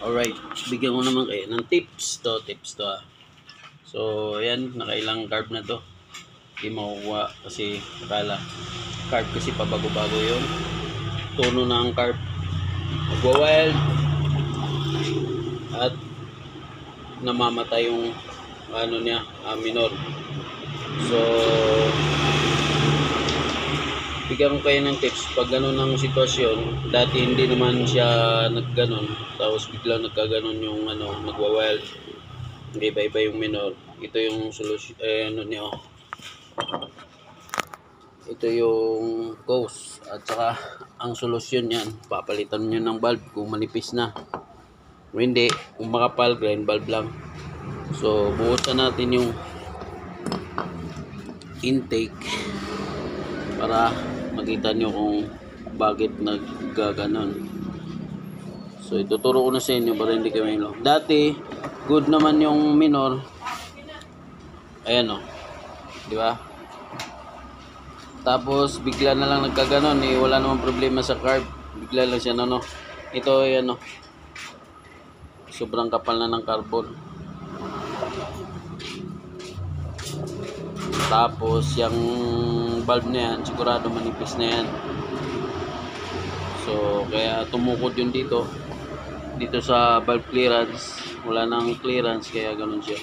Alright, bigyan ko naman kayo ng tips to ah. So, ayan, nakailang carb na to. Hindi makukuha kasi akala carb kasi pabago-bago yung tono ng carb. Magwa-wild at namamatay yung ano niya, minor. So, bigyan ko kayo ng tips pag ganun ang sitwasyon. Dati hindi naman siya nagganon, tapos biglang nagkaganon yung ano, nagwa-wild, iba-iba yung minor. Ito yung solusyon, ano niyo, ito yung cause. At saka ang solusyon yan, papalitan nyo ng valve kung manipis na. Kung hindi, kung makapal, grind valve lang. So buhusan natin yung intake para makita nyo kung bakit naggaganon. So ituturo ko na sa inyo para hindi kayo mahilo. Dati good naman yung minor, ayan o, di ba? Tapos bigla na lang nagkaganon, wala namang problema sa carb, bigla lang siya no. Ito ayan o, sobrang kapal na ng carbon. Tapos yung valve na yan, sigurado manipis na yan. So kaya tumukod yun dito sa valve clearance, wala nang clearance, kaya ganun siya.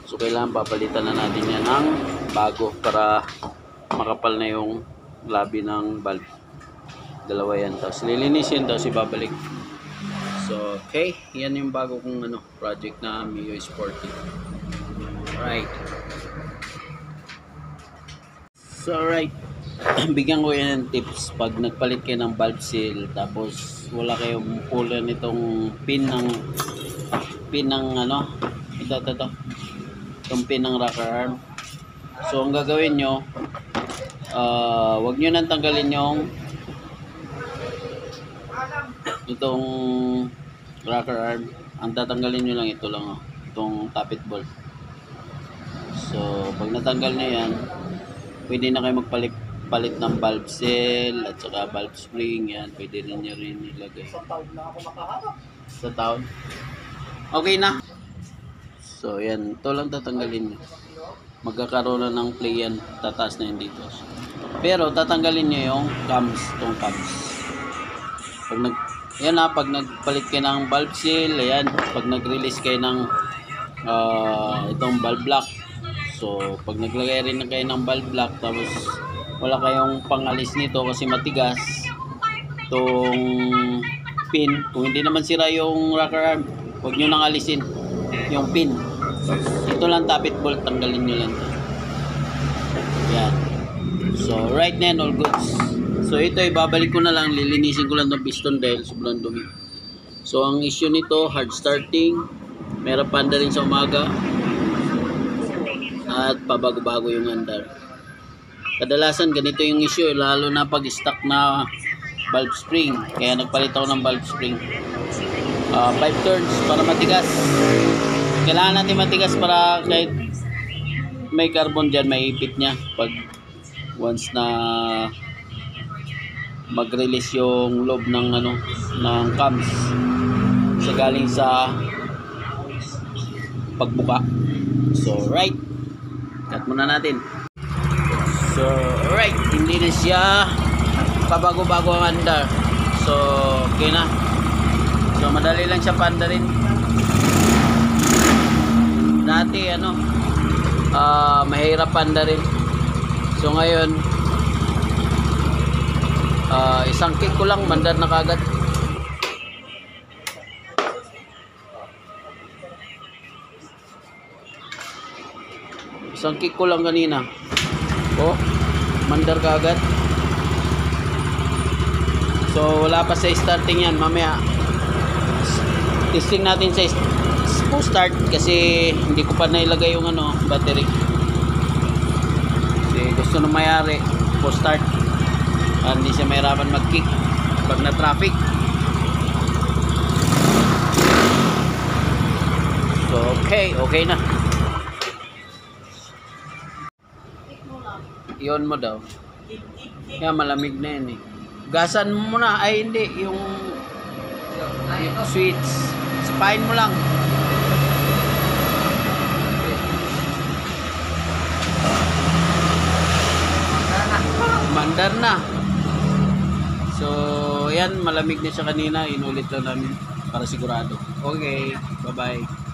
So kailangan papalitan na natin yan ng bago para makapal na yung labi ng valve. Dalawa yan, tapos lilinisin, tapos ibabalik. So okay, yan yung bago kong project na Mio Sporty. Alright. So alright, bigyan ko yan ng tips pag nagpalit kayo ng valve seal, tapos wala kayong pulan nitong pin ng itong pin ng rocker arm. So ang gagawin nyo, wag nyo nang tanggalin yung itong rocker arm. Ang tatanggalin nyo lang ito lang, itong tappet bolt. So pag natanggal nyo yan, pwede na kayo magpalit ng valve seal at saka valve spring. Yan, pwede rin nyo rin ilagay sa taon. Okay na. So yan, ito lang tatanggalin nyo. Magkakaroon na ng play yan, tataas na yan dito. Pero tatanggalin nyo yung cams, itong cams. Pag nagpalit kayo ng valve seal, ayan, pag nag-release kayo ng itong valve block. So pag naglagay rin na kayo ng valve block, tapos wala kayong pangalis nito kasi matigas itong pin, kung hindi naman sira yung rocker arm, huwag nyo nang alisin yung pin. Ito lang tappet bolt, tanggalin nyo lang. Yan. So right na yan, all goods. So ito ibabalik ko na lang, lilinisin ko lang ng piston dahil sobrang dumi. So ang issue nito, hard starting, meron panda rin sa umaga, at pabago-bago yung andar. Kadalasan ganito yung issue, lalo na pag stuck na valve spring. Kaya nagpalit ako ng valve spring. 5 turns para matigas. Kailangan natin matigas para kahit may carbon dyan, may ipit niya pag once na mag-release yung loob ng ng cams sa galing sa pagbuka. So right, cut muna natin. So alright, hindi na siya pabago-bago ang andar. So okay na. So madali lang siya panda rin. Dati mahirap panda rin. So ngayon isang kick ko lang, mandar na kagad. Isang kick ko lang kanina, mandar kagad. So wala pa sa starting yan, mamaya testing natin sa start kasi hindi ko pa nailagay yung battery. Kasi gusto na mayari post start, hindi siya mahirapan mag-kick pag na traffic. So okay na. Iyon mo daw. Kaya malamig na yan eh. Gasan mo muna. Ay hindi, yung switch. Spain mo lang. Mandar na. So, yan, malamig na siya kanina. Inulit lang namin para sigurado. Okay, bye-bye.